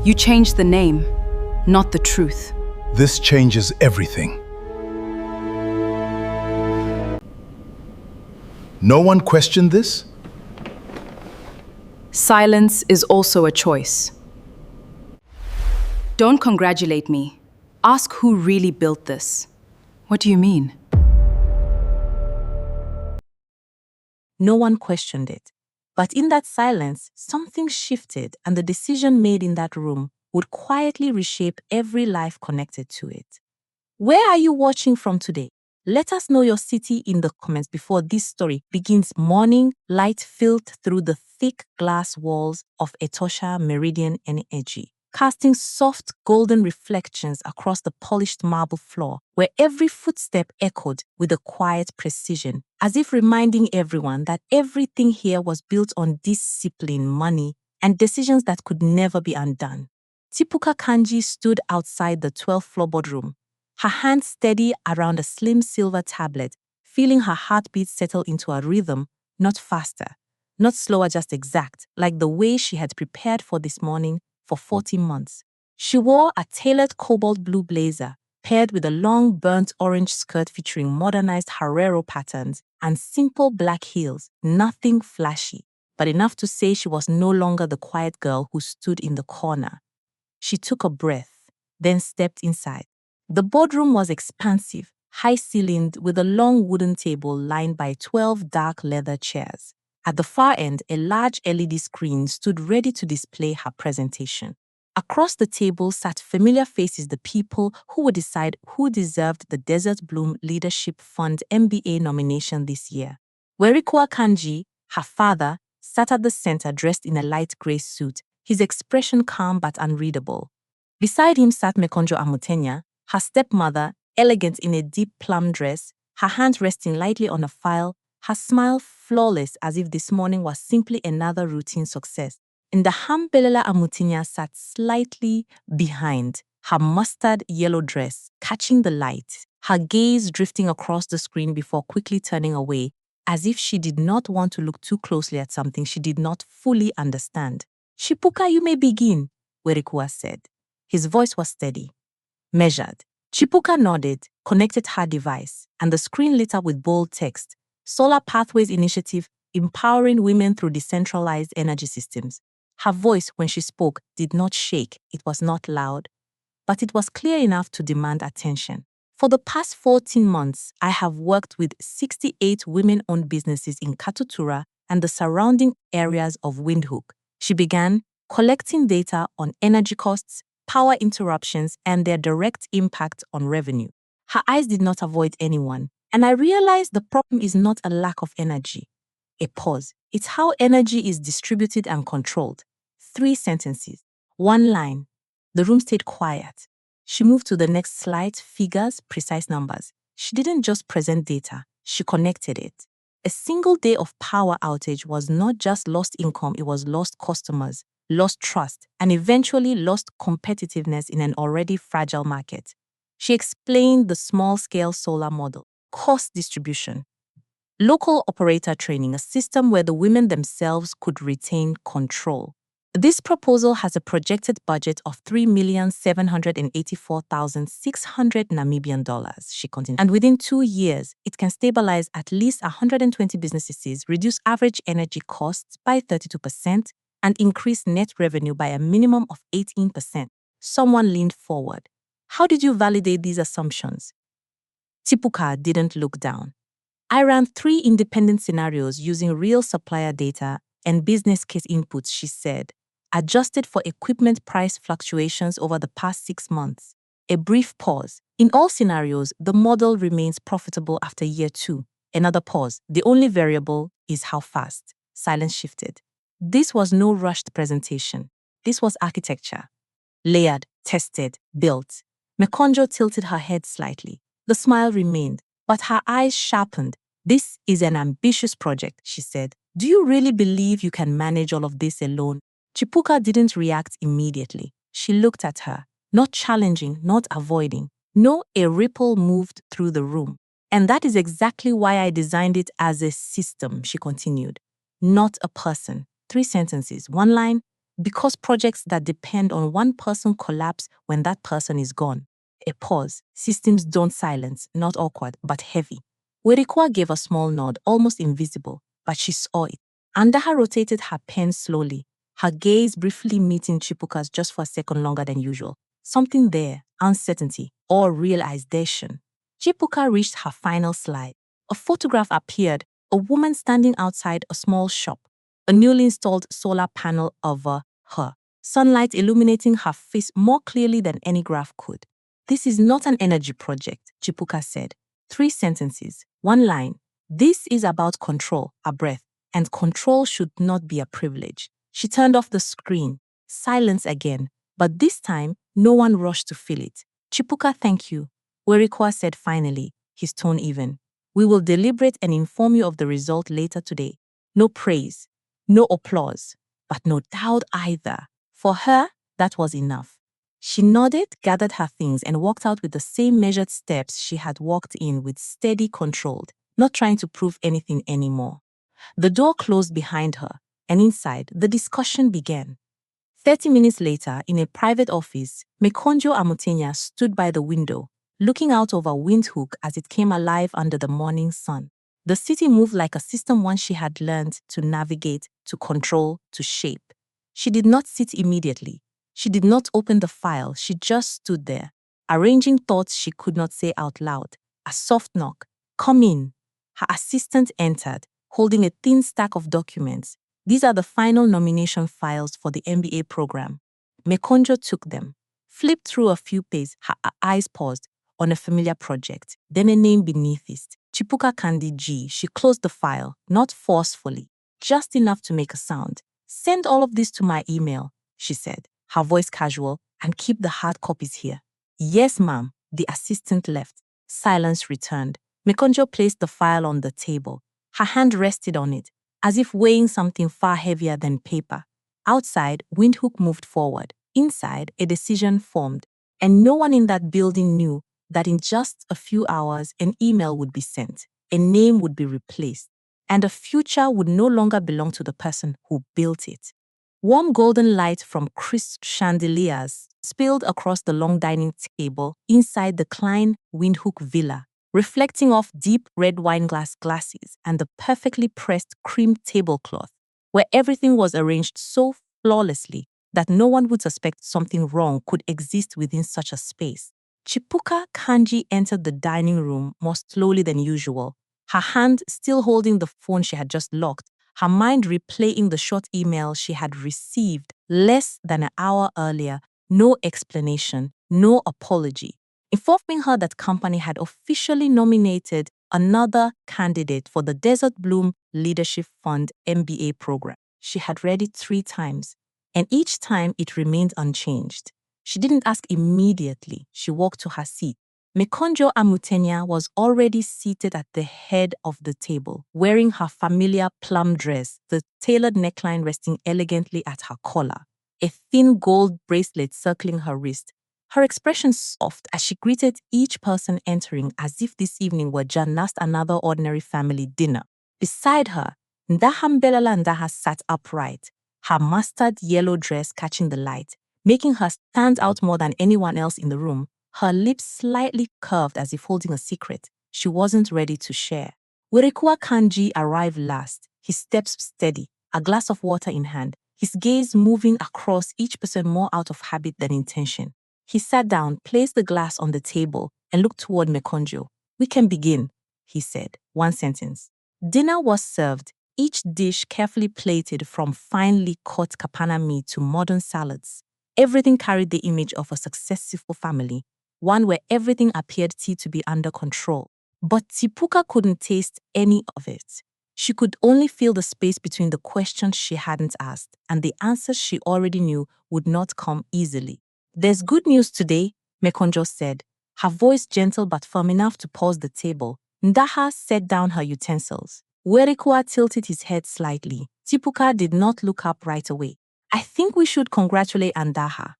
You changed the name, not the truth. This changes everything. No one questioned this? Silence is also a choice. Don't congratulate me. Ask who really built this. What do you mean? No one questioned it. But in that silence, something shifted, and the decision made in that room would quietly reshape every life connected to it. Where are you watching from today? Let us know your city in the comments before this story begins. Morning light filtered through the thick glass walls of Etosha Meridian Energy, casting soft golden reflections across the polished marble floor, where every footstep echoed with a quiet precision, as if reminding everyone that everything here was built on discipline, money, and decisions that could never be undone. Tjipuka Kandjii stood outside the 12th floor boardroom, her hand steady around a slim silver tablet, feeling her heartbeat settle into a rhythm, not faster, not slower, just exact, like the way she had prepared for this morning for 40 months. She wore a tailored cobalt blue blazer, paired with a long burnt orange skirt featuring modernized Herrero patterns and simple black heels, nothing flashy, but enough to say she was no longer the quiet girl who stood in the corner. She took a breath, then stepped inside. The boardroom was expansive, high-ceilinged, with a long wooden table lined by 12 dark leather chairs. At the far end, a large LED screen stood ready to display her presentation. Across the table sat familiar faces, the people who would decide who deserved the Desert Bloom Leadership Fund MBA nomination this year. Tjipuka Kandjii, her father, sat at the center dressed in a light gray suit, his expression calm but unreadable. Beside him sat Mekonjo Amutenya, her stepmother, elegant in a deep plum dress, her hand resting lightly on a file, her smile flawless as if this morning was simply another routine success. And the Hambelela Amutenya sat slightly behind, her mustard yellow dress catching the light, her gaze drifting across the screen before quickly turning away, as if she did not want to look too closely at something she did not fully understand. "Tjipuka, you may begin," Tjipuka said. His voice was steady, measured. Tjipuka nodded, connected her device, and the screen lit up with bold text: Solar Pathways Initiative, empowering women through decentralized energy systems. Her voice, when she spoke, did not shake. It was not loud, but it was clear enough to demand attention. "For the past 14 months, I have worked with 68 women-owned businesses in Katutura and the surrounding areas of Windhoek," she began, collecting data on energy costs, power interruptions, and their direct impact on revenue. Her eyes did not avoid anyone, and I realized the problem is not a lack of energy. A pause. It's how energy is distributed and controlled. 3 sentences. 1 line. The room stayed quiet. She moved to the next slide, figures, precise numbers. She didn't just present data, she connected it. A single day of power outage was not just lost income, it was lost customers, lost trust, and eventually lost competitiveness in an already fragile market. She explained the small-scale solar model: cost distribution, local operator training, a system where the women themselves could retain control. This proposal has a projected budget of 3,784,600 Namibian dollars, she continued. And within 2 years, it can stabilize at least 120 businesses, reduce average energy costs by 32%, and increase net revenue by a minimum of 18%. Someone leaned forward. "How did you validate these assumptions?" Tjipuka didn't look down. "I ran 3 independent scenarios using real supplier data and business case inputs," she said, "adjusted for equipment price fluctuations over the past 6 months." A brief pause. "In all scenarios, the model remains profitable after year 2. Another pause. "The only variable is how fast." Silence shifted. This was no rushed presentation. This was architecture. Layered, tested, built. Mekonjo tilted her head slightly. The smile remained, but her eyes sharpened. "This is an ambitious project," she said. "Do you really believe you can manage all of this alone?" Tjipuka didn't react immediately. She looked at her, not challenging, not avoiding. No, a ripple moved through the room. "And that is exactly why I designed it as a system," she continued, "not a person." 3 sentences, 1 line. Because projects that depend on one person collapse when that person is gone. A pause. Systems don't silence, not awkward, but heavy. Werikwa gave a small nod, almost invisible, but she saw it. Andaha rotated her pen slowly, her gaze briefly meeting Tjipuka's just for a second longer than usual. Something there, uncertainty or realization. Tjipuka reached her final slide. A photograph appeared, a woman standing outside a small shop, a newly installed solar panel over her, sunlight illuminating her face more clearly than any graph could. This is not an energy project, Tjipuka said. 3 sentences, 1 line. This is about control, a breath, and control should not be a privilege. She turned off the screen. Silence again, but this time, no one rushed to fill it. Tjipuka, thank you, Werikwa said finally, his tone even. We will deliberate and inform you of the result later today. No praise, no applause, but no doubt either. For her, that was enough. She nodded, gathered her things, and walked out with the same measured steps she had walked in, with steady, controlled, not trying to prove anything anymore. The door closed behind her, and inside, the discussion began. 30 minutes later, in a private office, Mekonjo Amutenya stood by the window, looking out over Windhoek as it came alive under the morning sun. The city moved like a system once she had learned to navigate, to control, to shape. She did not sit immediately. She did not open the file. She just stood there, arranging thoughts she could not say out loud. A soft knock. Come in. Her assistant entered, holding a thin stack of documents. These are the final nomination files for the MBA program. Mekonjo took them, flipped through a few pages, her eyes paused on a familiar project, then a name beneath it. Tjipuka Kandjii. She closed the file, not forcefully, just enough to make a sound. Send all of this to my email, she said, her voice casual, and keep the hard copies here. Yes, ma'am. The assistant left. Silence returned. Mekonjo placed the file on the table. Her hand rested on it, as if weighing something far heavier than paper. Outside, Windhoek moved forward. Inside, a decision formed, and no one in that building knew that in just a few hours, an email would be sent, a name would be replaced, and a future would no longer belong to the person who built it. Warm golden light from crisp chandeliers spilled across the long dining table inside the Klein Windhoek villa, reflecting off deep red wine glass glasses and the perfectly pressed cream tablecloth, where everything was arranged so flawlessly that no one would suspect something wrong could exist within such a space. Tjipuka Kandjii entered the dining room more slowly than usual, her hand still holding the phone she had just locked, her mind replaying the short email she had received less than an hour earlier. No explanation, no apology, informing her that company had officially nominated another candidate for the Desert Bloom Leadership Fund MBA program. She had read it 3 times, and each time it remained unchanged. She didn't ask immediately. She walked to her seat. Mekonjo Amutenya was already seated at the head of the table, wearing her familiar plum dress, the tailored neckline resting elegantly at her collar, a thin gold bracelet circling her wrist. Her expression soft as she greeted each person entering as if this evening were just another ordinary family dinner. Beside her, Ndahambelala Ndaha sat upright, her mustard yellow dress catching the light, making her stand out more than anyone else in the room, her lips slightly curved as if holding a secret she wasn't ready to share. Werikwa Kandjii arrived last, his steps steady, a glass of water in hand, his gaze moving across each person more out of habit than intention. He sat down, placed the glass on the table, and looked toward Mekonjo. We can begin, he said, 1 sentence. Dinner was served, each dish carefully plated from finely cut kapana meat to modern salads. Everything carried the image of a successful family, one where everything appeared to be under control. But Tjipuka couldn't taste any of it. She could only feel the space between the questions she hadn't asked and the answers she already knew would not come easily. There's good news today, Mekonjo said, her voice gentle but firm enough to pause the table. Ndaha set down her utensils. Werikwa tilted his head slightly. Tjipuka did not look up right away. I think we should congratulate Ndaha,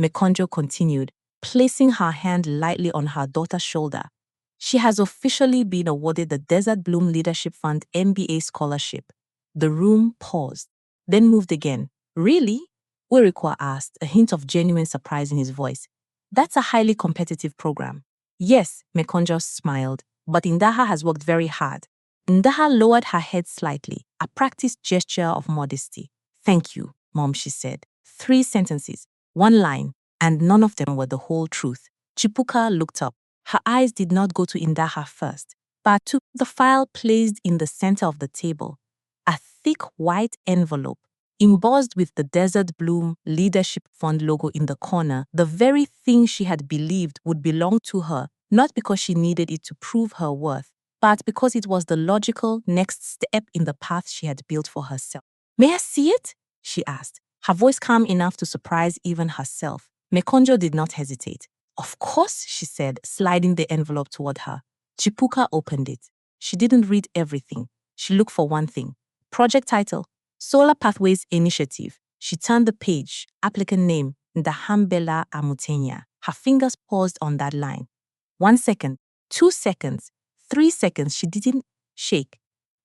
Mekonjo continued, placing her hand lightly on her daughter's shoulder. She has officially been awarded the Desert Bloom Leadership Fund MBA scholarship. The room paused, then moved again. Really? Werikwa asked, a hint of genuine surprise in his voice. That's a highly competitive program. Yes, Mekonjo smiled, but Ndaha has worked very hard. Ndaha lowered her head slightly, a practiced gesture of modesty. Thank you, Mom, she said. 3 sentences, 1 line, and none of them were the whole truth. Tjipuka looked up. Her eyes did not go to Ndaha first, but to the file placed in the center of the table. A thick white envelope, embossed with the Desert Bloom Leadership Fund logo in the corner, the very thing she had believed would belong to her, not because she needed it to prove her worth, but because it was the logical next step in the path she had built for herself. May I see it? She asked, her voice calm enough to surprise even herself. Mekonjo did not hesitate. Of course, she said, sliding the envelope toward her. Tjipuka opened it. She didn't read everything. She looked for one thing. Project title, Solar Pathways Initiative. She turned the page, applicant name, Ndahambela Amutenya. Her fingers paused on that line. 1 second, 2 seconds, 3 seconds, she didn't shake.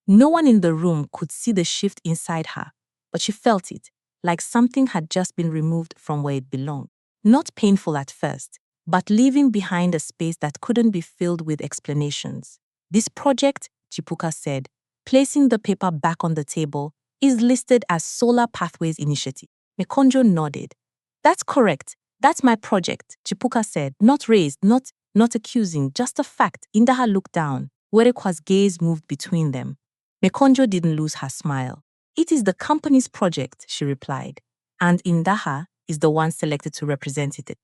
No one in the room could see the shift inside her, but she felt it, like something had just been removed from where it belonged. Not painful at first, but leaving behind a space that couldn't be filled with explanations. This project, Tjipuka said, placing the paper back on the table, is listed as Solar Pathways Initiative. Mekonjo nodded. That's correct. That's my project, Tjipuka said, not raised, not accusing, just a fact. Ndaha looked down. Werekwa's gaze moved between them. Mekonjo didn't lose her smile. It is the company's project, she replied, and Ndaha is the one selected to represent it.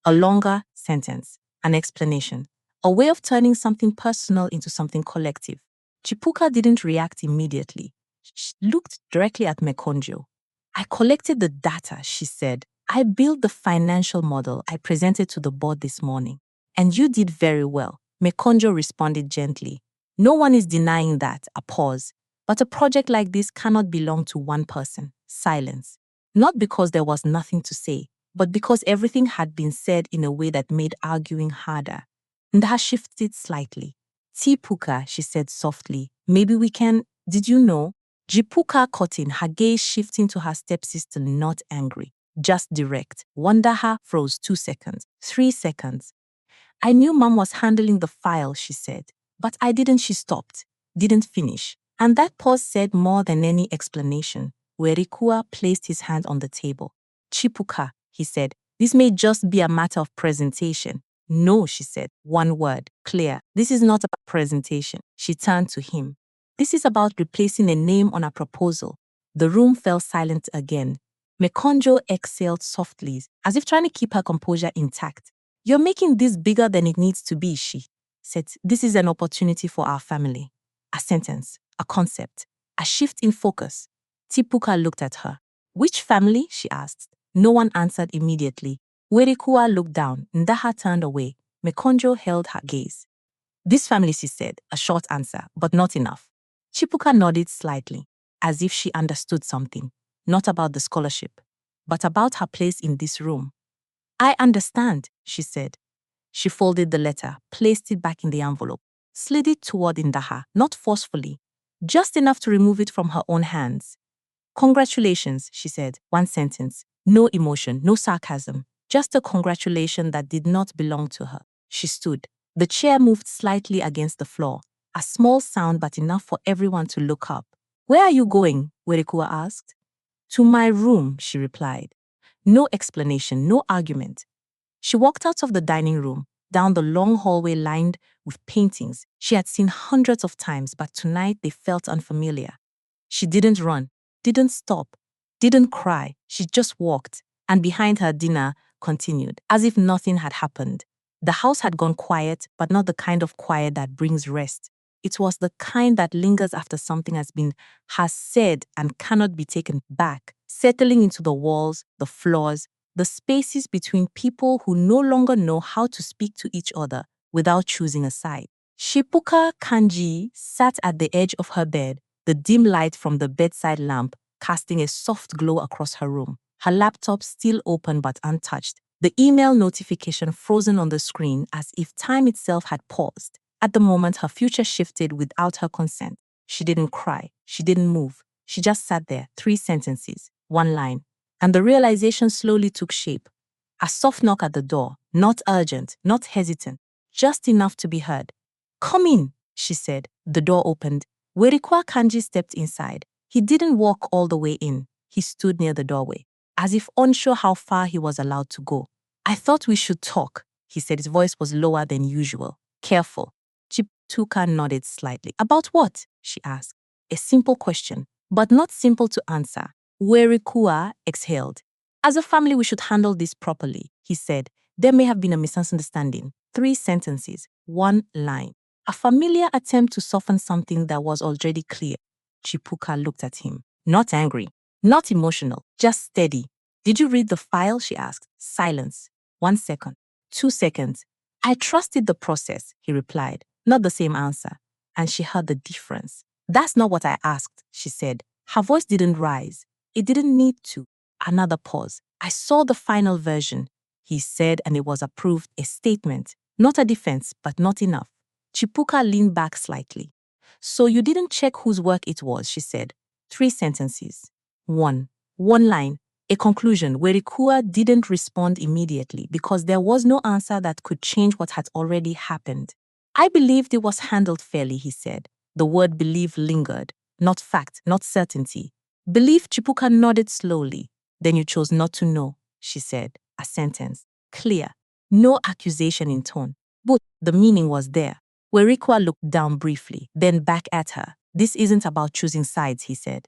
A longer sentence, an explanation, a way of turning something personal into something collective. Tjipuka didn't react immediately. She looked directly at Mekonjo. I collected the data, she said. I built the financial model I presented to the board this morning. And you did very well, Mekonjo responded gently. No one is denying that, a pause. But a project like this cannot belong to one person. Silence. Not because there was nothing to say, but because everything had been said in a way that made arguing harder. Ndaha shifted slightly. Tjipuka, she said softly, maybe we can, did you know? Tjipuka caught in, her gaze shifting to her stepsister, not angry, just direct. Ndaha froze 2 seconds, 3 seconds. I knew Mom was handling the file, she said, but I didn't. She stopped, didn't finish. And that pause said more than any explanation. Werikua placed his hand on the table. Tjipuka, he said, this may just be a matter of presentation. No, she said, one word, clear. This is not about presentation. She turned to him. This is about replacing a name on a proposal. The room fell silent again. Mekonjo exhaled softly, as if trying to keep her composure intact. You're making this bigger than it needs to be, she said. This is an opportunity for our family. A sentence, a concept, a shift in focus. Tjipuka looked at her. Which family? She asked. No one answered immediately. Werikua looked down. Ndaha turned away. Mekonjo held her gaze. This family, she said, a short answer, but not enough. Tjipuka nodded slightly, as if she understood something, not about the scholarship, but about her place in this room. I understand, she said. She folded the letter, placed it back in the envelope, slid it toward Ndaha, not forcefully, just enough to remove it from her own hands. Congratulations, she said, 1 sentence. No emotion, no sarcasm, just a congratulation that did not belong to her. She stood. The chair moved slightly against the floor, a small sound but enough for everyone to look up. Where are you going? Werikua asked. To my room, she replied. No explanation, no argument. She walked out of the dining room, down the long hallway lined with paintings she had seen hundreds of times, but tonight they felt unfamiliar. She didn't run, didn't stop, didn't cry. She just walked, and behind her dinner continued, as if nothing had happened. The house had gone quiet, but not the kind of quiet that brings rest. It was the kind that lingers after something has said and cannot be taken back, settling into the walls, the floors, the spaces between people who no longer know how to speak to each other without choosing a side. Tjipuka Kandjii sat at the edge of her bed, the dim light from the bedside lamp casting a soft glow across her room, her laptop still open but untouched, the email notification frozen on the screen as if time itself had paused. At the moment, her future shifted without her consent. She didn't cry. She didn't move. She just sat there, 3 sentences, 1 line. And the realization slowly took shape. A soft knock at the door, not urgent, not hesitant, just enough to be heard. "Come in," she said. The door opened. Tjipuka Kandjii stepped inside. He didn't walk all the way in. He stood near the doorway, as if unsure how far he was allowed to go. "I thought we should talk," he said. His voice was lower than usual, careful. Tjipuka nodded slightly. "About what?" she asked. A simple question, but not simple to answer. Tjipuka exhaled. "As a family, we should handle this properly," he said. "There may have been a misunderstanding." 3 sentences, 1 line. A familiar attempt to soften something that was already clear. Tjipuka looked at him. Not angry, not emotional, just steady. "Did you read the file?" she asked. Silence. 1 second. 2 seconds. "I trusted the process," he replied. Not the same answer. And she heard the difference. "That's not what I asked," she said. Her voice didn't rise. It didn't need to. Another pause. "I saw the final version," he said, and it was approved, a statement. Not a defense, but not enough. Tjipuka leaned back slightly. "So you didn't check whose work it was," she said. 3 sentences. 1 line. A conclusion where Tjipuka didn't respond immediately because there was no answer that could change what had already happened. "I believed it was handled fairly," he said. The word believe lingered. Not fact, not certainty. "Belief," Tjipuka nodded slowly. "Then you chose not to know," she said. A sentence. Clear. No accusation in tone. But the meaning was there. Tjipuka looked down briefly, then back at her. "This isn't about choosing sides," he said.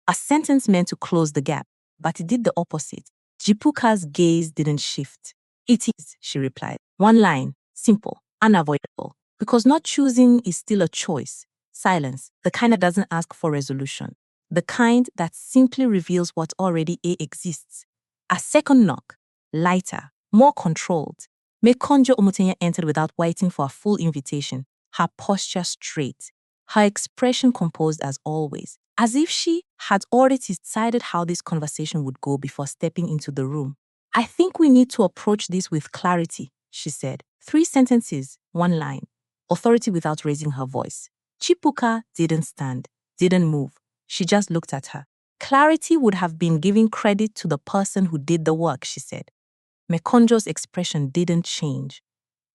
A sentence meant to close the gap, but it did the opposite. Tjipuka's gaze didn't shift. "It is," she replied. 1 line. Simple. Unavoidable. Because not choosing is still a choice. Silence. The kind that doesn't ask for resolution. The kind that simply reveals what already exists. A second knock. Lighter. More controlled. Mekonjo Omotenya entered without waiting for a full invitation. Her posture straight. Her expression composed as always. As if she had already decided how this conversation would go before stepping into the room. "I think we need to approach this with clarity," she said. 3 sentences, 1 line. Authority without raising her voice. Tjipuka didn't stand, didn't move. She just looked at her. "Clarity would have been giving credit to the person who did the work," she said. Mekonjo's expression didn't change.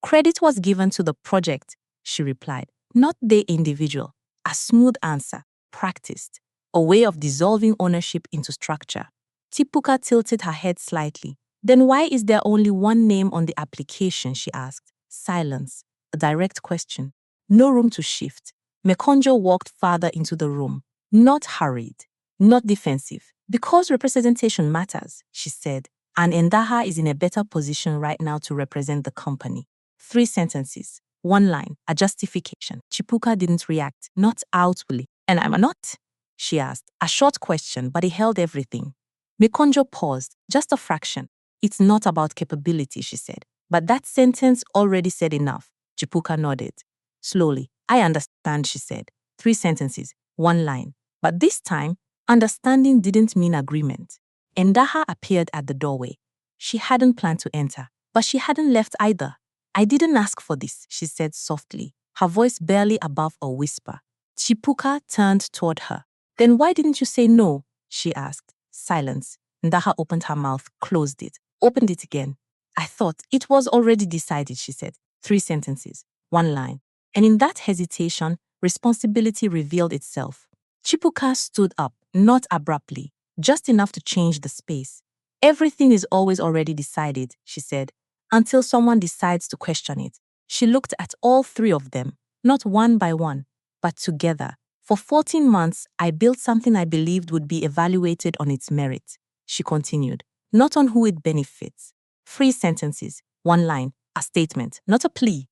"Credit was given to the project," she replied, "not the individual." A smooth answer, practiced, a way of dissolving ownership into structure. Tjipuka tilted her head slightly. "Then why is there only 1 name on the application?" she asked. Silence, a direct question. No room to shift. Mekonjo walked farther into the room. Not hurried, not defensive. "Because representation matters," she said, "and Ndaha is in a better position right now to represent the company." 3 sentences, 1 line, a justification. Tjipuka didn't react, not outwardly. "And I'm not?" she asked. A short question, but it held everything. Mekonjo paused, just a fraction. "It's not about capability," she said. But that sentence already said enough. Tjipuka nodded. Slowly. "I understand," she said. 3 sentences, 1 line. But this time, understanding didn't mean agreement. Ndaha appeared at the doorway. She hadn't planned to enter, but she hadn't left either. "I didn't ask for this," she said softly, her voice barely above a whisper. Tjipuka turned toward her. "Then why didn't you say no?" she asked. Silence. Ndaha opened her mouth, closed it, opened it again. "I thought it was already decided," she said. 3 sentences, 1 line. And in that hesitation, responsibility revealed itself. Tjipuka stood up, not abruptly, just enough to change the space. "Everything is always already decided," she said, "until someone decides to question it." She looked at all 3 of them, not one by one, but together. "For 14 months, I built something I believed would be evaluated on its merit," she continued, "not on who it benefits." 3 sentences, 1 line, a statement, not a plea.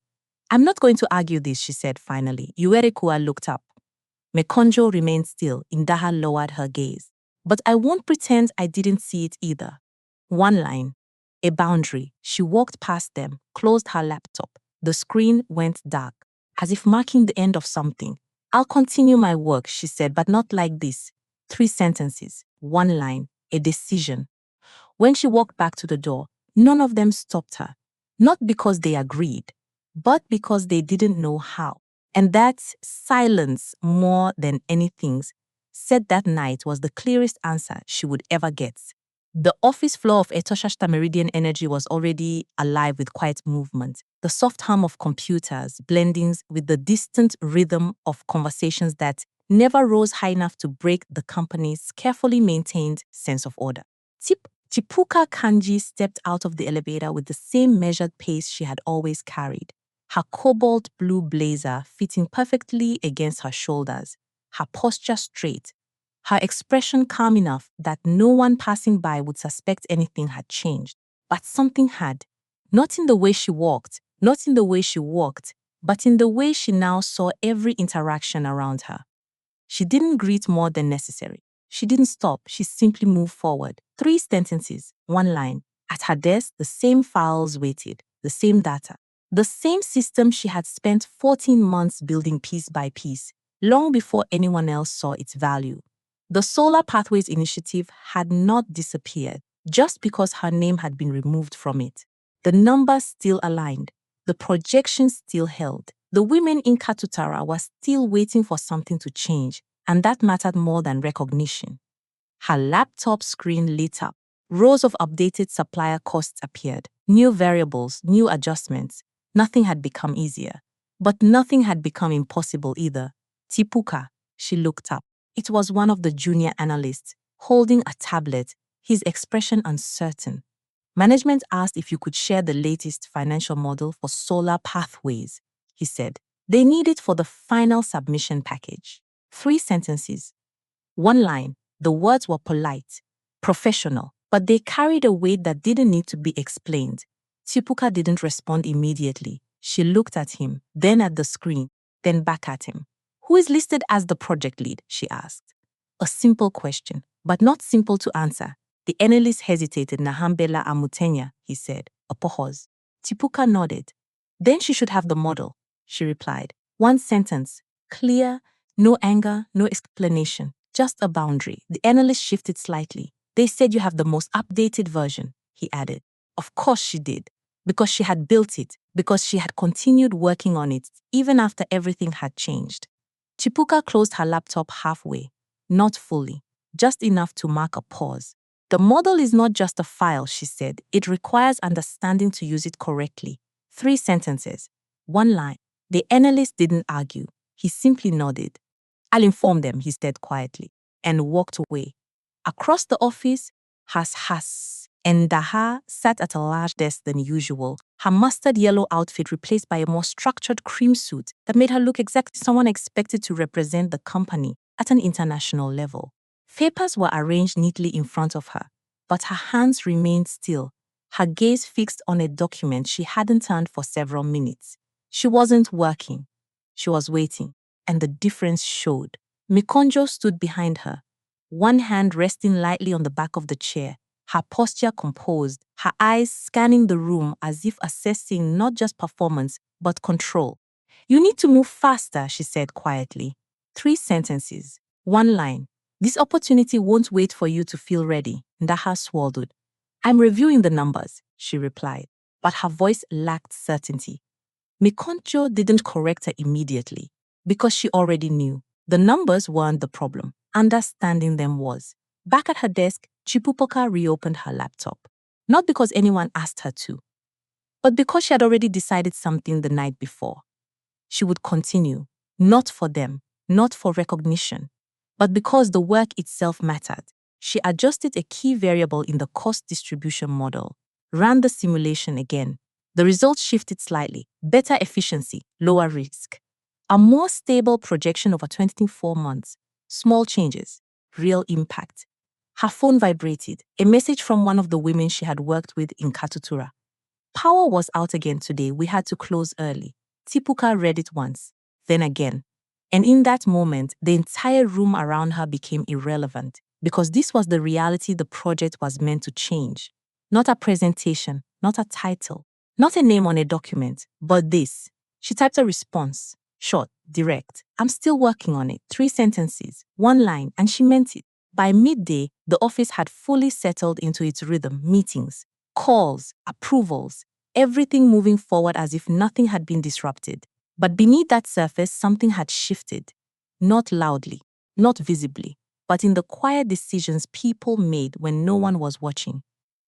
"I'm not going to argue this," she said finally. Tjipuka looked up. Mekonjo remained still. Ndaha lowered her gaze. "But I won't pretend I didn't see it either." 1 line. A boundary. She walked past them, closed her laptop. The screen went dark, as if marking the end of something. "I'll continue my work," she said, "but not like this." 3 sentences, 1 line, a decision. When she walked back to the door, none of them stopped her. Not because they agreed, but because they didn't know how. And that silence, more than anything, said that night was the clearest answer she would ever get. The office floor of Etoshashta Meridian Energy was already alive with quiet movement, the soft hum of computers blending with the distant rhythm of conversations that never rose high enough to break the company's carefully maintained sense of order. Tjipuka Kandjii stepped out of the elevator with the same measured pace she had always carried, her cobalt blue blazer fitting perfectly against her shoulders, her posture straight, her expression calm enough that no one passing by would suspect anything had changed. But something had. Not in the way she walked, but in the way she now saw every interaction around her. She didn't greet more than necessary. She didn't stop, she simply moved forward. 3 sentences, 1 line. At her desk, the same files waited, the same data, the same system she had spent 14 months building piece by piece, long before anyone else saw its value. The Solar Pathways Initiative had not disappeared just because her name had been removed from it. The numbers still aligned. The projections still held. The women in Katutara were still waiting for something to change, and that mattered more than recognition. Her laptop screen lit up. Rows of updated supplier costs appeared. New variables, new adjustments. Nothing had become easier. But nothing had become impossible either. Tjipuka, she looked up. It was one of the junior analysts, holding a tablet, his expression uncertain. Management asked if you could share the latest financial model for Solar Pathways, he said. They need it for the final submission package. 3 sentences. 1 line. The words were polite, professional, but they carried a weight that didn't need to be explained. Tjipuka didn't respond immediately. She looked at him, then at the screen, then back at him. Who is listed as the project lead? She asked. A simple question, but not simple to answer. The analyst hesitated. Nahambela Amutenya, he said. A pause. Tjipuka nodded. Then she should have the model, she replied. 1 sentence, clear, no anger, no explanation, just a boundary. The analyst shifted slightly. They said you have the most updated version, he added. Of course she did, because she had built it, because she had continued working on it, even after everything had changed. Tjipuka closed her laptop halfway, not fully, just enough to mark a pause. The model is not just a file, she said. It requires understanding to use it correctly. 3 sentences, 1 line. The analyst didn't argue. He simply nodded. I'll inform them, he said quietly, and walked away. Across the office, Has Ndaha sat at a large desk than usual, her mustard yellow outfit replaced by a more structured cream suit that made her look exactly someone expected to represent the company at an international level. Papers were arranged neatly in front of her, but her hands remained still, her gaze fixed on a document she hadn't turned for several minutes. She wasn't working. She was waiting, and the difference showed. Mikonjo stood behind her, 1 hand resting lightly on the back of the chair, her posture composed, her eyes scanning the room as if assessing not just performance, but control. You need to move faster, she said quietly. 3 sentences, 1 line. This opportunity won't wait for you to feel ready, Ndaha swallowed. I'm reviewing the numbers, she replied, but her voice lacked certainty. Mikonjo didn't correct her immediately, because she already knew. The numbers weren't the problem. Understanding them was. Back at her desk, Tjipuka reopened her laptop. Not because anyone asked her to, but because she had already decided something the night before. She would continue, not for them, not for recognition, but because the work itself mattered. She adjusted a key variable in the cost distribution model, ran the simulation again. The results shifted slightly, better efficiency, lower risk. A more stable projection over 24 months, small changes, real impact. Her phone vibrated, a message from one of the women she had worked with in Katutura. Power was out again today, we had to close early. Tjipuka read it once, then again. And in that moment, the entire room around her became irrelevant, because this was the reality the project was meant to change. Not a presentation, not a title, not a name on a document, but this. She typed a response, short, direct. I'm still working on it. 3 sentences, 1 line, and she meant it. By midday, the office had fully settled into its rhythm, meetings, calls, approvals, everything moving forward as if nothing had been disrupted. But beneath that surface, something had shifted. Not loudly, not visibly, but in the quiet decisions people made when no one was watching.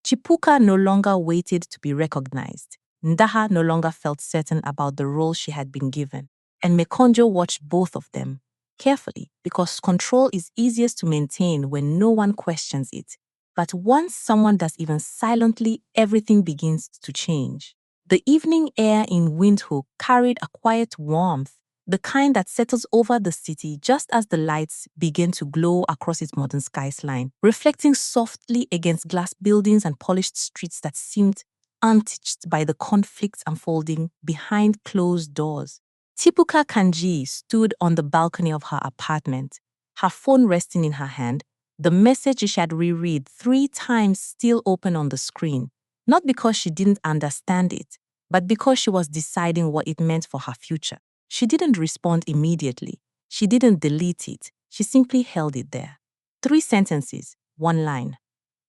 Tjipuka no longer waited to be recognized. Ndaha no longer felt certain about the role she had been given. And Mekonjo watched both of them carefully because control is easiest to maintain when no one questions it. But once someone does even silently, everything begins to change. The evening air in Windhoek carried a quiet warmth, the kind that settles over the city just as the lights begin to glow across its modern skyline, reflecting softly against glass buildings and polished streets that seemed untouched by the conflicts unfolding behind closed doors. Tjipuka Kandjii stood on the balcony of her apartment, her phone resting in her hand, the message she had reread 3 times still open on the screen, not because she didn't understand it, but because she was deciding what it meant for her future. She didn't respond immediately. She didn't delete it. She simply held it there. 3 sentences, 1 line.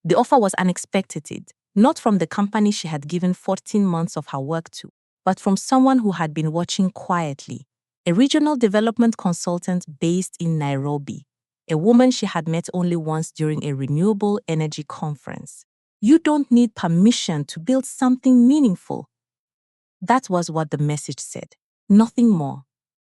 The offer was unexpected, not from the company she had given 14 months of her work to, but from someone who had been watching quietly, a regional development consultant based in Nairobi, a woman she had met only once during a renewable energy conference. You don't need permission to build something meaningful. That was what the message said. Nothing more,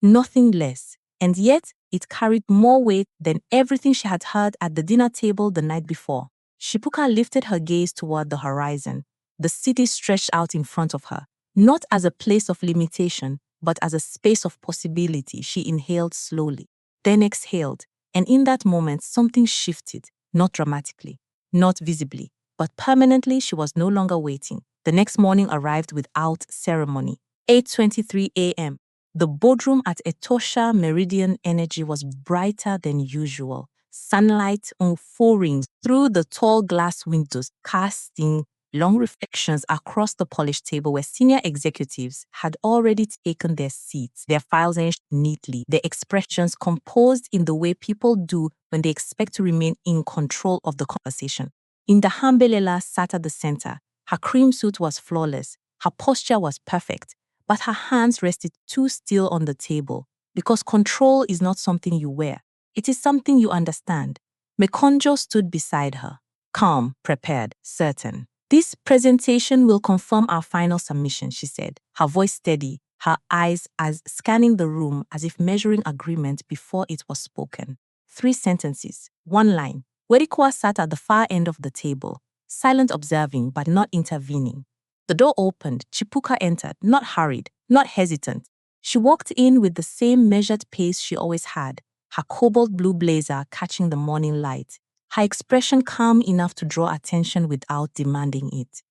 nothing less. And yet, it carried more weight than everything she had heard at the dinner table the night before. Tjipuka lifted her gaze toward the horizon. The city stretched out in front of her, not as a place of limitation, but as a space of possibility. She inhaled slowly, then exhaled, and in that moment, something shifted, not dramatically, not visibly, but permanently. She was no longer waiting. The next morning arrived without ceremony. 8:23 a.m. The boardroom at Etosha Meridian Energy was brighter than usual. Sunlight pouring through the tall glass windows, casting long reflections across the polished table where senior executives had already taken their seats, their files arranged neatly, their expressions composed in the way people do when they expect to remain in control of the conversation. Indahambelela sat at the center. Her cream suit was flawless. Her posture was perfect, but her hands rested too still on the table because control is not something you wear. It is something you understand. Mekonjo stood beside her, calm, prepared, certain. This presentation will confirm our final submission, she said, her voice steady, her eyes as scanning the room as if measuring agreement before it was spoken. 3 sentences, 1 line. Werikwa sat at the far end of the table, silent observing but not intervening. The door opened. Tjipuka entered, not hurried, not hesitant. She walked in with the same measured pace she always had, her cobalt blue blazer catching the morning light, her expression calm enough to draw attention without demanding it.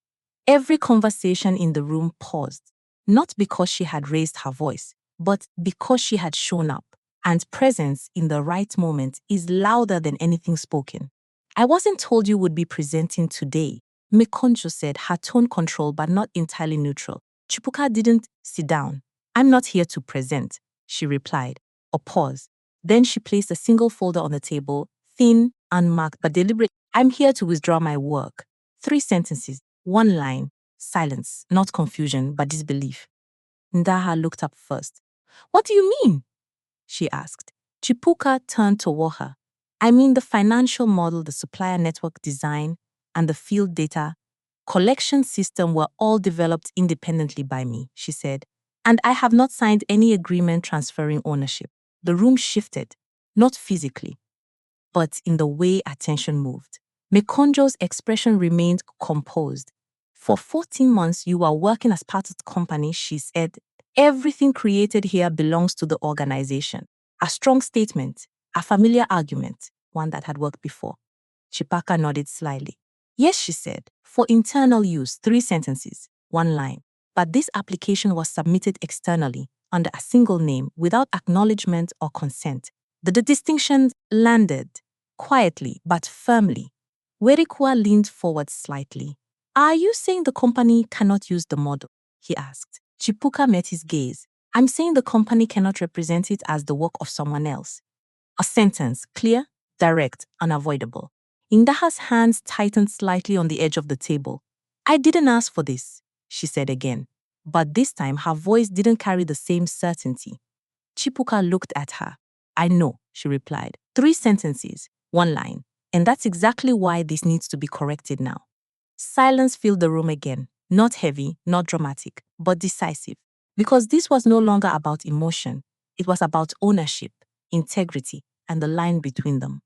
Every conversation in the room paused, not because she had raised her voice, but because she had shown up, and presence in the right moment is louder than anything spoken. I wasn't told you would be presenting today, Mekonjo said, her tone controlled but not entirely neutral. Tjipuka didn't sit down. I'm not here to present, she replied, a pause. Then she placed a single folder on the table, thin, unmarked, but deliberate. I'm here to withdraw my work. 3 sentences, 1 line, silence, not confusion, but disbelief. Ndaha looked up first. What do you mean? She asked. Tjipuka turned toward her. I mean the financial model, the supplier network design, and the field data collection system were all developed independently by me, she said, and I have not signed any agreement transferring ownership. The room shifted, not physically, but in the way attention moved. Mekonjo's expression remained composed. For 14 months, you are working as part of the company, she said. Everything created here belongs to the organization. A strong statement, a familiar argument, one that had worked before. Tjipuka nodded slyly. Yes, she said, for internal use, 3 sentences, 1 line. But this application was submitted externally, under a single name, without acknowledgement or consent. The distinction landed, quietly but firmly. Werikwa leaned forward slightly. Are you saying the company cannot use the model? He asked. Tjipuka met his gaze. I'm saying the company cannot represent it as the work of someone else. A sentence, clear, direct, unavoidable. Indaha's hands tightened slightly on the edge of the table. I didn't ask for this, she said again. But this time her voice didn't carry the same certainty. Tjipuka looked at her. I know, she replied. 3 sentences, One line. And that's exactly why this needs to be corrected now. Silence filled the room again. Not heavy, not dramatic, but decisive. Because this was no longer about emotion. It was about ownership, integrity, and the line between them.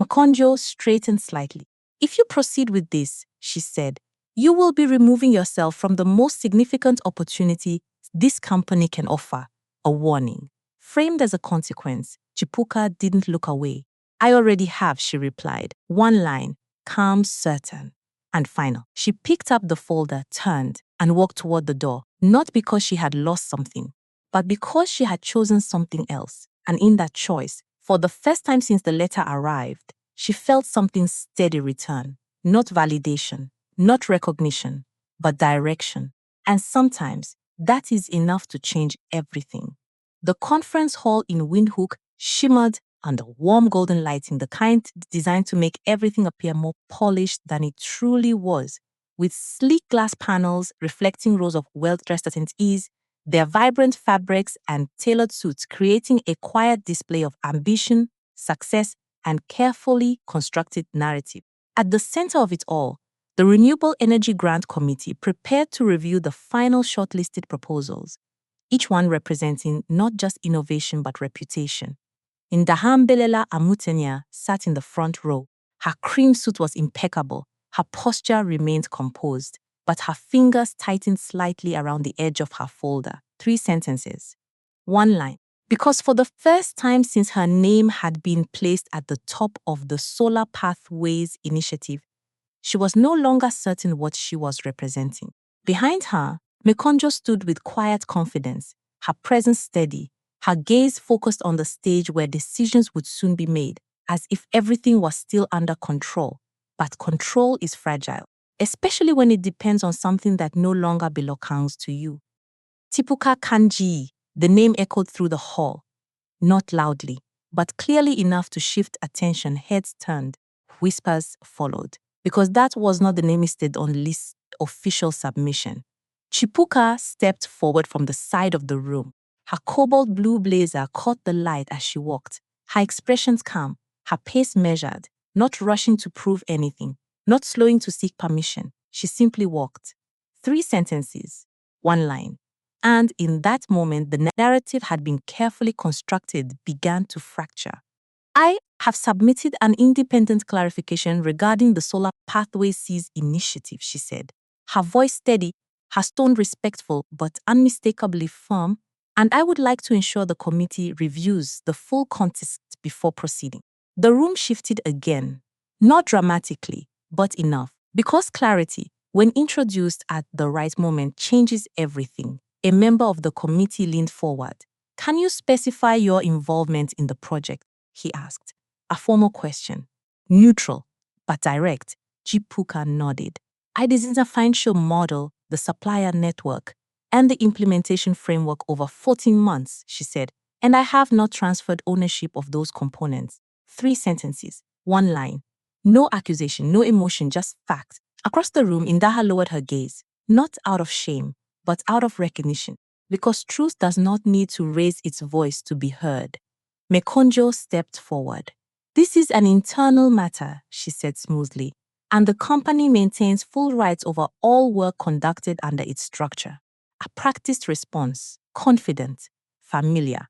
Makonjo straightened slightly. If you proceed with this, she said, you will be removing yourself from the most significant opportunity this company can offer, a warning. Framed as a consequence, Tjipuka didn't look away. I already have, she replied. One line, calm, certain. And final. She picked up the folder, turned, and walked toward the door, not because she had lost something, but because she had chosen something else. And in that choice, for the first time since the letter arrived, she felt something steady return. Not validation, not recognition, but direction. And sometimes that is enough to change everything. The conference hall in Windhoek shimmered under warm golden lighting, the kind designed to make everything appear more polished than it truly was, with sleek glass panels reflecting rows of well-dressed attendees, their vibrant fabrics and tailored suits creating a quiet display of ambition, success, and carefully constructed narrative. At the center of it all, the Renewable Energy Grant Committee prepared to review the final shortlisted proposals, each one representing not just innovation but reputation. Ndahambelela Amutenya sat in the front row. Her cream suit was impeccable. Her posture remained composed, but her fingers tightened slightly around the edge of her folder. 3 sentences. One line. Because for the first time since her name had been placed at the top of the Solar Pathways Initiative, she was no longer certain what she was representing. Behind her, Mekonjo stood with quiet confidence, her presence steady, her gaze focused on the stage where decisions would soon be made, as if everything was still under control. But control is fragile, especially when it depends on something that no longer belongs to you. Tjipuka Kandjii, the name echoed through the hall, not loudly, but clearly enough to shift attention. Heads turned, whispers followed, because that was not the name listed on List's official submission. Tjipuka stepped forward from the side of the room. Her cobalt blue blazer caught the light as she walked, her expressions calm, her pace measured, not rushing to prove anything, not slowing to seek permission. She simply walked. 3 sentences, 1 line. And in that moment, the narrative had been carefully constructed, began to fracture. I have submitted an independent clarification regarding the Solar Pathways initiative, she said. Her voice steady, her tone respectful but unmistakably firm, and I would like to ensure the committee reviews the full context before proceeding. The room shifted again, not dramatically, but enough, because clarity, when introduced at the right moment, changes everything. A member of the committee leaned forward. Can you specify your involvement in the project? He asked. A formal question. Neutral, but direct. Tjipuka nodded. I designed a financial model, the supplier network, and the implementation framework over 14 months, she said, and I have not transferred ownership of those components. 3 sentences, 1 line. No accusation, no emotion, just fact. Across the room, Indaha lowered her gaze, not out of shame, but out of recognition, because truth does not need to raise its voice to be heard. Mekonjo stepped forward. This is an internal matter, she said smoothly, and the company maintains full rights over all work conducted under its structure. A practiced response, confident, familiar.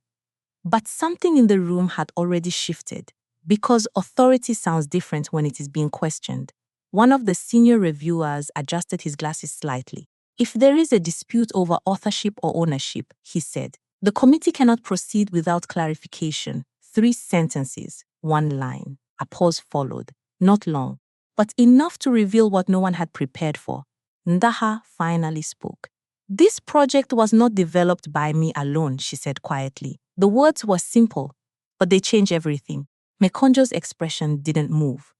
But something in the room had already shifted, because authority sounds different when it is being questioned. One of the senior reviewers adjusted his glasses slightly. If there is a dispute over authorship or ownership, he said, the committee cannot proceed without clarification. 3 sentences, 1 line. A pause followed, not long, but enough to reveal what no one had prepared for. Ndaha finally spoke. This project was not developed by me alone, she said quietly. The words were simple, but they changed everything. Mekonjo's expression didn't move,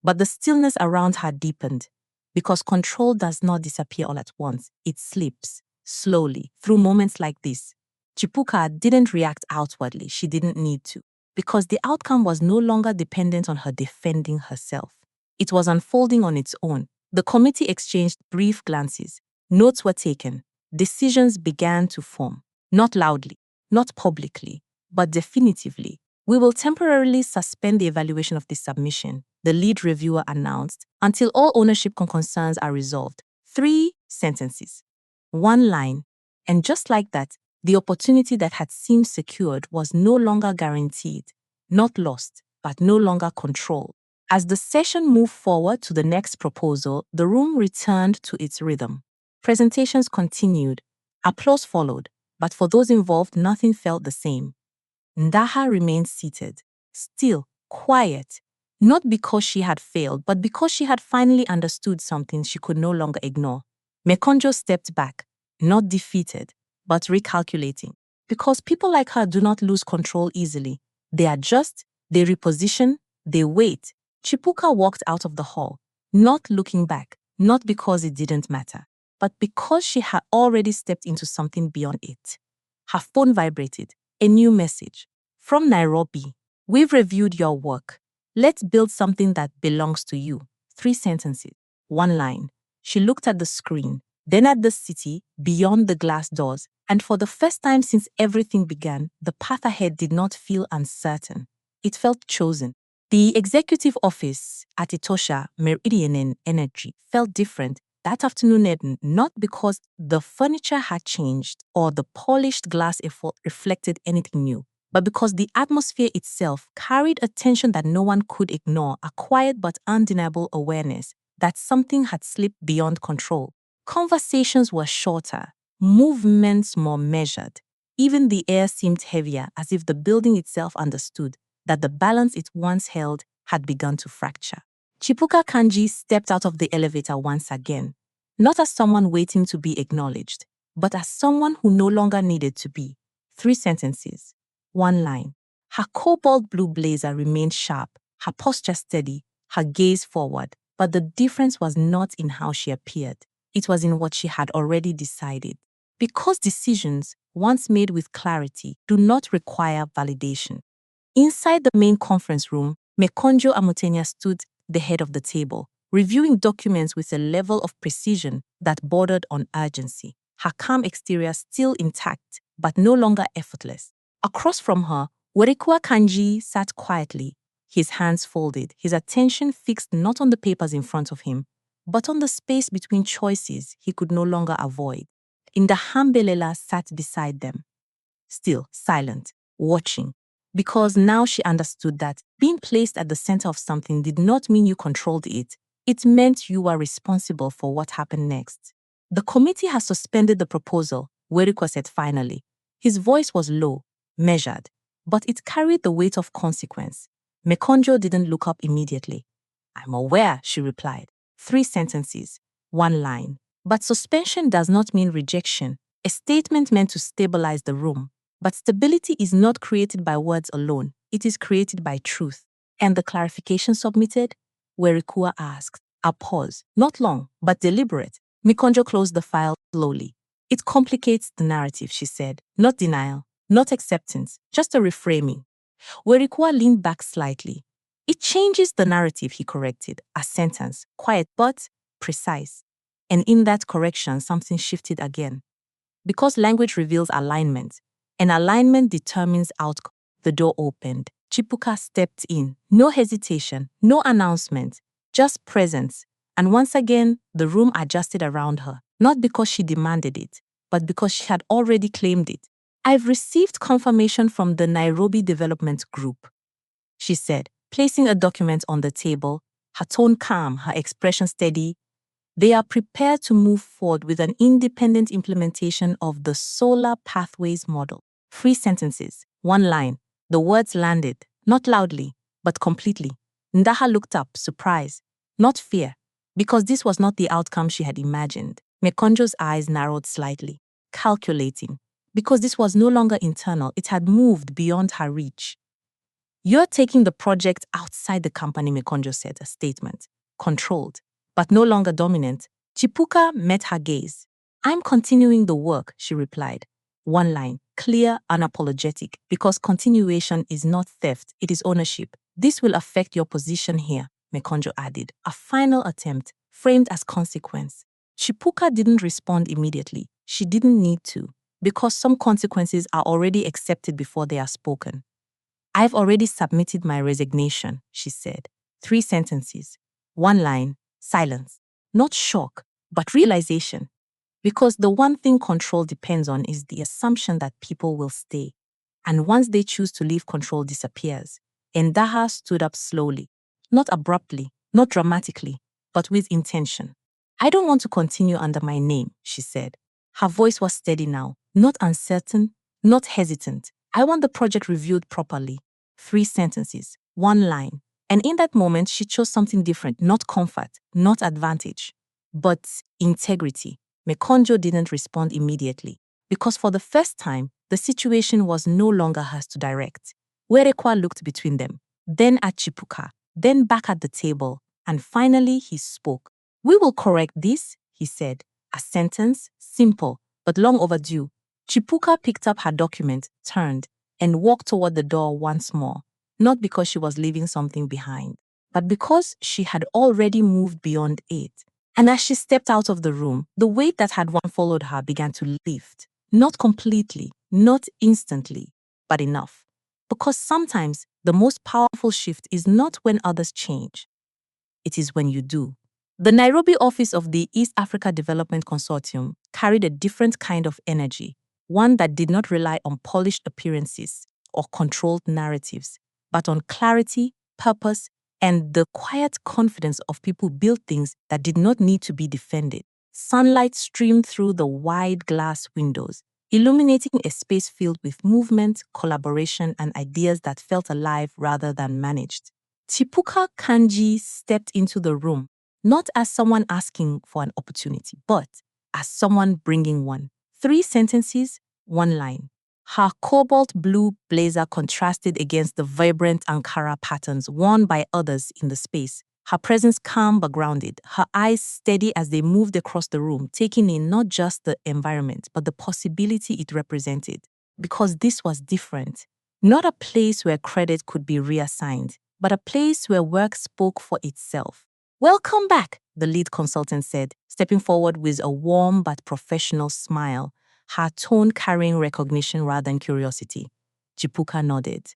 but the stillness around her deepened. Because control does not disappear all at once. It slips, slowly, through moments like this. Tjipuka didn't react outwardly. She didn't need to. Because the outcome was no longer dependent on her defending herself. It was unfolding on its own. The committee exchanged brief glances. Notes were taken. Decisions began to form. Not loudly, not publicly, but definitively. "We will temporarily suspend the evaluation of this submission," the lead reviewer announced, "until all ownership concerns are resolved." 3 sentences, 1 line, and just like that, the opportunity that had seemed secured was no longer guaranteed, not lost, but no longer controlled. As the session moved forward to the next proposal, the room returned to its rhythm. Presentations continued. Applause followed, but for those involved, nothing felt the same. Ndaha remained seated, still, quiet, not because she had failed, but because she had finally understood something she could no longer ignore. Mekonjo stepped back, not defeated, but recalculating. Because people like her do not lose control easily. They adjust, they reposition, they wait. Tjipuka walked out of the hall, not looking back, not because it didn't matter, but because she had already stepped into something beyond it. Her phone vibrated. A new message. From Nairobi. "We've reviewed your work. Let's build something that belongs to you." 3 sentences, 1 line. She looked at the screen, then at the city beyond the glass doors, and for the first time since everything began, the path ahead did not feel uncertain. It felt chosen. The executive office at Etosha Meridian Energy felt different that afternoon, not because the furniture had changed or the polished glass reflected anything new, but because the atmosphere itself carried a tension that no one could ignore, a quiet but undeniable awareness that something had slipped beyond control. Conversations were shorter, movements more measured. Even the air seemed heavier, as if the building itself understood that the balance it once held had begun to fracture. Tjipuka Kandjii stepped out of the elevator once again, not as someone waiting to be acknowledged, but as someone who no longer needed to be. 3 sentences, 1 line. Her cobalt blue blazer remained sharp, her posture steady, her gaze forward, but the difference was not in how she appeared. It was in what she had already decided. Because decisions, once made with clarity, do not require validation. Inside the main conference room, Mekonjo Amutenya stood the head of the table, reviewing documents with a level of precision that bordered on urgency, her calm exterior still intact, but no longer effortless. Across from her, Tjipuka Kandjii sat quietly, his hands folded, his attention fixed not on the papers in front of him, but on the space between choices he could no longer avoid. Ndahambelela sat beside them, still silent, watching, because now she understood that being placed at the center of something did not mean you controlled it. It meant you were responsible for what happened next. "The committee has suspended the proposal," Weriko said finally. His voice was low, measured, but it carried the weight of consequence. Mekonjo didn't look up immediately. "I'm aware," she replied. 3 sentences, 1 line. But suspension does not mean rejection. A statement meant to stabilize the room. But stability is not created by words alone. It is created by truth. "And the clarification submitted?" Weriko asked. A pause, not long, but deliberate. Mekonjo closed the file slowly. "It complicates the narrative," she said. "Not denial, not acceptance, just a reframing." Weriko leaned back slightly. "It changes the narrative," he corrected. A sentence, quiet but precise. And in that correction, something shifted again. Because language reveals alignment, and alignment determines outcome. The door opened. Tjipuka stepped in. No hesitation, no announcement, just presence. And once again, the room adjusted around her, not because she demanded it, but because she had already claimed it. "I've received confirmation from the Nairobi Development Group," she said, placing a document on the table, her tone calm, her expression steady. "They are prepared to move forward with an independent implementation of the Solar Pathways model." 3 sentences, 1 line. The words landed, not loudly, but completely. Ndaha looked up, surprise, not fear, because this was not the outcome she had imagined. Mekonjo's eyes narrowed slightly, calculating, because this was no longer internal, it had moved beyond her reach. "You're taking the project outside the company," Mekonjo said, a statement. Controlled, but no longer dominant. Tjipuka met her gaze. "I'm continuing the work," she replied. 1 line, clear, unapologetic, because continuation is not theft, it is ownership. "This will affect your position here," Mekonjo added, a final attempt, framed as consequence. Tjipuka didn't respond immediately. She didn't need to, because some consequences are already accepted before they are spoken. I've already submitted my resignation, she said. 3 sentences. 1 line, silence. Not shock, but realization. Because the one thing control depends on is the assumption that people will stay. And once they choose to leave, control disappears. Ndaha stood up slowly, not abruptly, not dramatically, but with intention. I don't want to continue under my name, she said. Her voice was steady now, not uncertain, not hesitant. I want the project reviewed properly. 3 sentences, 1 line. And in that moment, she chose something different, not comfort, not advantage, but integrity. Mekonjo didn't respond immediately, because for the first time, the situation was no longer hers to direct. Werekwa looked between them, then at Tjipuka, then back at the table, and finally he spoke. We will correct this, he said. A sentence, simple, but long overdue. Tjipuka picked up her document, turned, and walked toward the door once more, not because she was leaving something behind, but because she had already moved beyond it. And as she stepped out of the room, the weight that had once followed her began to lift. Not completely, not instantly, but enough. Because sometimes the most powerful shift is not when others change. It is when you do. The Nairobi office of the East Africa Development Consortium carried a different kind of energy, one that did not rely on polished appearances or controlled narratives, but on clarity, purpose, and the quiet confidence of people who built things that did not need to be defended. Sunlight streamed through the wide glass windows, illuminating a space filled with movement, collaboration, and ideas that felt alive rather than managed. Tjipuka Kandjii stepped into the room, not as someone asking for an opportunity, but as someone bringing one. 3 sentences, 1 line. Her cobalt blue blazer contrasted against the vibrant Ankara patterns worn by others in the space. Her presence calm but grounded, her eyes steady as they moved across the room, taking in not just the environment, but the possibility it represented. Because this was different. Not a place where credit could be reassigned, but a place where work spoke for itself. Welcome back, the lead consultant said, stepping forward with a warm but professional smile, her tone carrying recognition rather than curiosity. Tjipuka nodded.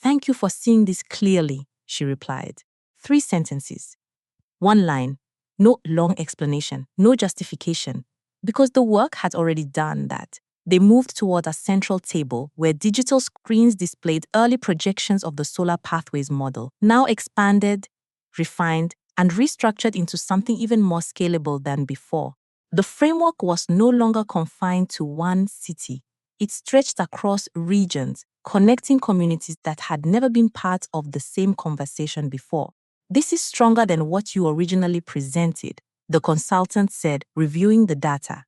Thank you for seeing this clearly, she replied. 3 sentences. 1 line. No long explanation, no justification. Because the work had already done that. They moved toward a central table where digital screens displayed early projections of the solar pathways model, now expanded, refined, and restructured into something even more scalable than before. The framework was no longer confined to one city. It stretched across regions, connecting communities that had never been part of the same conversation before. This is stronger than what you originally presented, the consultant said, reviewing the data.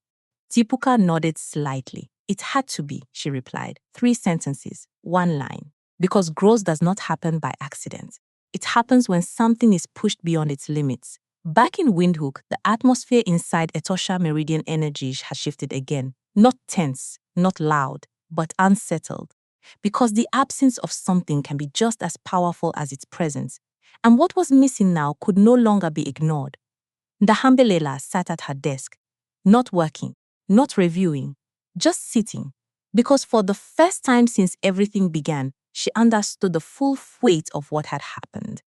Tjipuka nodded slightly. It had to be, she replied. 3 sentences, 1 line. Because growth does not happen by accident. It happens when something is pushed beyond its limits. Back in Windhoek, the atmosphere inside Etosha Meridian Energy has shifted again. Not tense, not loud, but unsettled. Because the absence of something can be just as powerful as its presence. And what was missing now could no longer be ignored. Ndahambelela sat at her desk, not working, not reviewing, just sitting. Because for the first time since everything began, she understood the full weight of what had happened.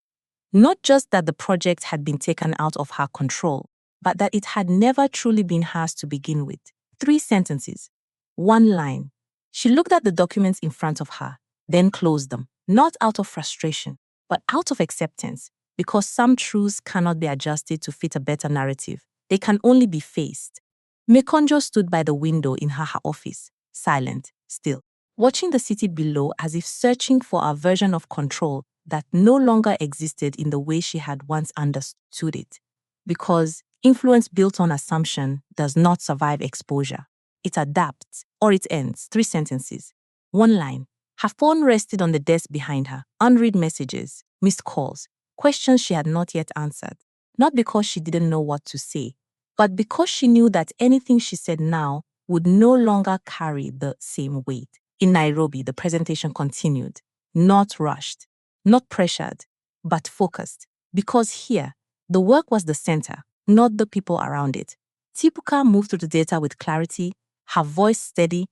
Not just that the project had been taken out of her control, but that it had never truly been hers to begin with. 3 sentences, 1 line. She looked at the documents in front of her, then closed them, not out of frustration, but out of acceptance, because some truths cannot be adjusted to fit a better narrative. They can only be faced. Mekonjo stood by the window in her office, silent, still, watching the city below as if searching for a version of control that no longer existed in the way she had once understood it. Because influence built on assumption does not survive exposure. It adapts, or it ends. 3 sentences. 1 line. Her phone rested on the desk behind her. Unread messages, missed calls, questions she had not yet answered. Not because she didn't know what to say, but because she knew that anything she said now would no longer carry the same weight. In Nairobi, the presentation continued, not rushed, not pressured, but focused. Because here, the work was the center, not the people around it. Tjipuka moved through the data with clarity, her voice steady,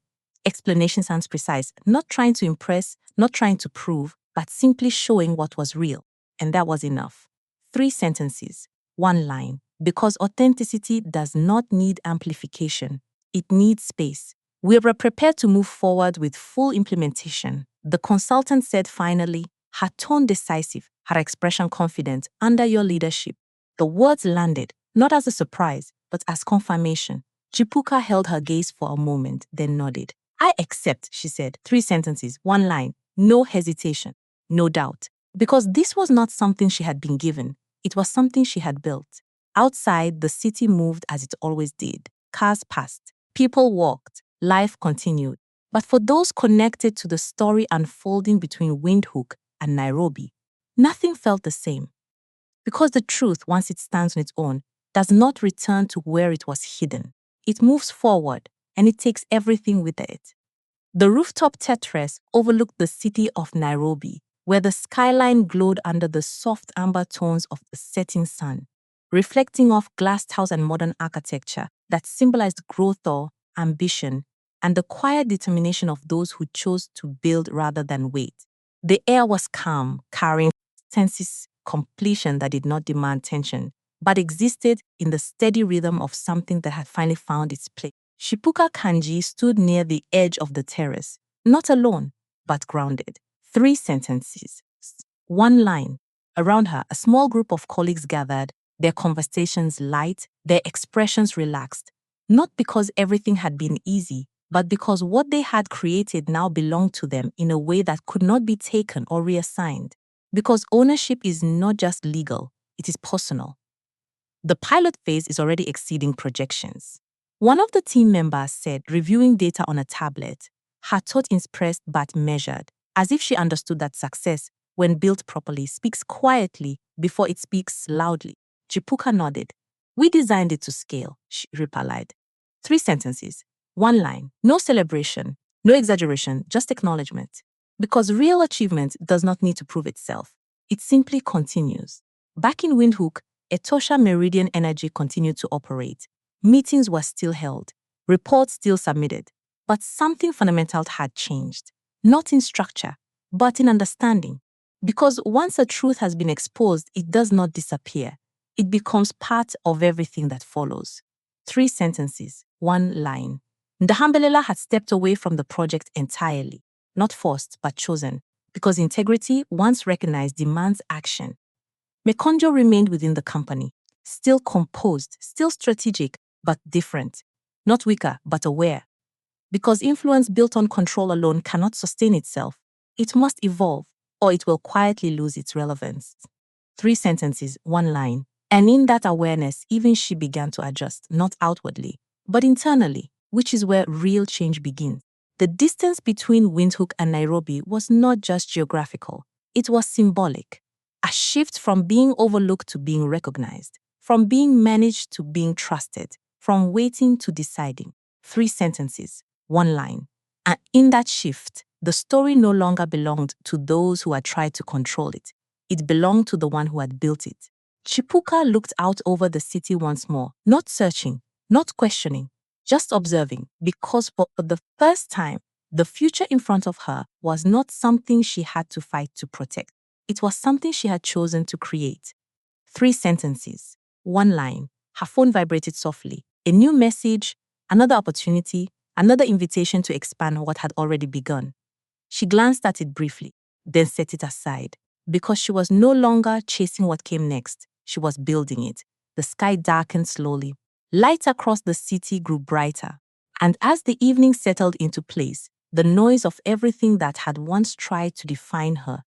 explanation sounds precise, not trying to impress, not trying to prove, but simply showing what was real. And that was enough. 3 sentences, 1 line. Because authenticity does not need amplification, it needs space. We were prepared to move forward with full implementation. The consultant said finally, her tone decisive, her expression confident, under your leadership. The words landed, not as a surprise, but as confirmation. Tjipuka held her gaze for a moment, then nodded. I accept, she said. 3 sentences, 1 line, no hesitation, no doubt. Because this was not something she had been given, it was something she had built. Outside, the city moved as it always did. Cars passed, people walked, life continued. But for those connected to the story unfolding between Windhoek and Nairobi, nothing felt the same. Because the truth, once it stands on its own, does not return to where it was hidden. It moves forward, and it takes everything with it. The rooftop terrace overlooked the city of Nairobi, where the skyline glowed under the soft amber tones of the setting sun, reflecting off glassed house and modern architecture that symbolized growth or ambition and the quiet determination of those who chose to build rather than wait. The air was calm, carrying senses completion that did not demand tension, but existed in the steady rhythm of something that had finally found its place. Tjipuka Kandjii stood near the edge of the terrace, not alone, but grounded. 3 sentences, 1 line. Around her, a small group of colleagues gathered, their conversations light, their expressions relaxed. Not because everything had been easy, but because what they had created now belonged to them in a way that could not be taken or reassigned. Because ownership is not just legal, it is personal. The pilot phase is already exceeding projections. One of the team members said, reviewing data on a tablet, her thought expressed but measured, as if she understood that success, when built properly, speaks quietly before it speaks loudly. Tjipuka nodded. We designed it to scale, she replied. 3 sentences, 1 line, no celebration, no exaggeration, just acknowledgement. Because real achievement does not need to prove itself. It simply continues. Back in Windhoek, Etosha Meridian Energy continued to operate. Meetings were still held, reports still submitted, but something fundamental had changed. Not in structure, but in understanding. Because once a truth has been exposed, it does not disappear. It becomes part of everything that follows. 3 sentences, 1 line. Ndahambelela had stepped away from the project entirely, not forced, but chosen, because integrity, once recognized, demands action. Mekonjo remained within the company, still composed, still strategic, but different. Not weaker, but aware. Because influence built on control alone cannot sustain itself, it must evolve, or it will quietly lose its relevance. 3 sentences, 1 line. And in that awareness, even she began to adjust, not outwardly, but internally, which is where real change begins. The distance between Windhoek and Nairobi was not just geographical, it was symbolic. A shift from being overlooked to being recognized, from being managed to being trusted, from waiting to deciding. 3 sentences, 1 line. And in that shift, the story no longer belonged to those who had tried to control it. It belonged to the one who had built it. Tjipuka looked out over the city once more, not searching, not questioning, just observing, because for the first time, the future in front of her was not something she had to fight to protect. It was something she had chosen to create. 3 sentences, 1 line. Her phone vibrated softly. A new message, another opportunity, another invitation to expand what had already begun. She glanced at it briefly, then set it aside, because she was no longer chasing what came next. She was building it. The sky darkened slowly. Light across the city grew brighter. And as the evening settled into place, the noise of everything that had once tried to define her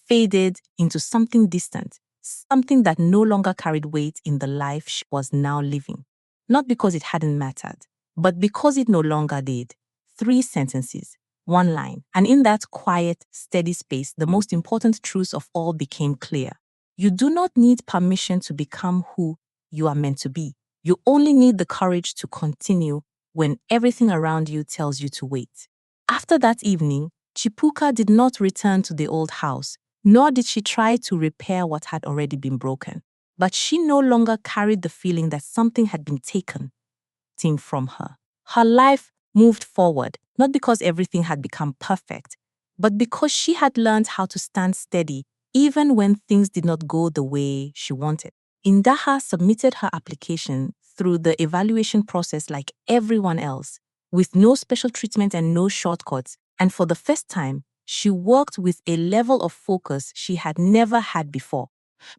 faded into something distant, something that no longer carried weight in the life she was now living. Not because it hadn't mattered, but because it no longer did. 3 sentences, 1 line. And in that quiet, steady space, the most important truths of all became clear. You do not need permission to become who you are meant to be. You only need the courage to continue when everything around you tells you to wait. After that evening, Tjipuka did not return to the old house, nor did she try to repair what had already been broken. But she no longer carried the feeling that something had been taken from her. Her life moved forward, not because everything had become perfect, but because she had learned how to stand steady even when things did not go the way she wanted. Indaha submitted her application through the evaluation process like everyone else, with no special treatment and no shortcuts, and for the first time, she worked with a level of focus she had never had before.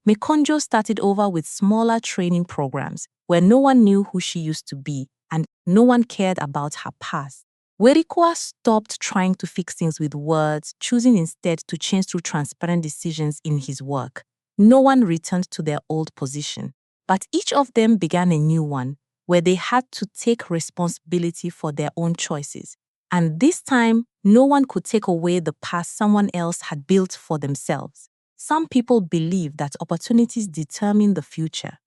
Mekonjo started over with smaller training programs where no one knew who she used to be and no one cared about her past. Werikoa stopped trying to fix things with words, choosing instead to change through transparent decisions in his work. No one returned to their old position, but each of them began a new one where they had to take responsibility for their own choices. And this time, no one could take away the past someone else had built for themselves. Some people believe that opportunities determine the future.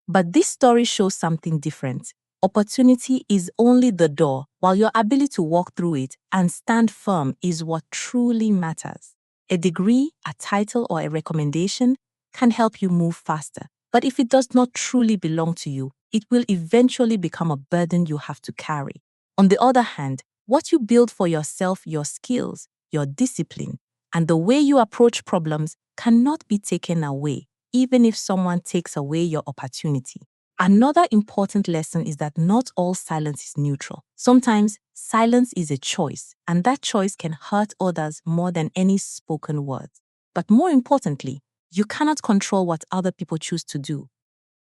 But this story shows something different. Opportunity is only the door, while your ability to walk through it and stand firm is what truly matters. A degree, a title, or a recommendation can help you move faster. But if it does not truly belong to you, it will eventually become a burden you have to carry. On the other hand, what you build for yourself, your skills, your discipline, and the way you approach problems cannot be taken away, even if someone takes away your opportunity. Another important lesson is that not all silence is neutral. Sometimes silence is a choice, and that choice can hurt others more than any spoken words. But more importantly, you cannot control what other people choose to do.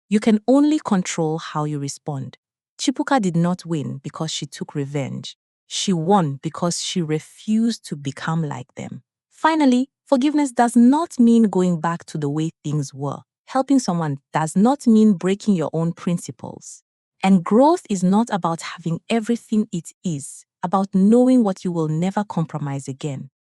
You can only control how you respond. Tjipuka did not win because she took revenge. She won because she refused to become like them. Finally, forgiveness does not mean going back to the way things were. Helping someone does not mean breaking your own principles. And growth is not about having everything it is, about knowing what you will never compromise again.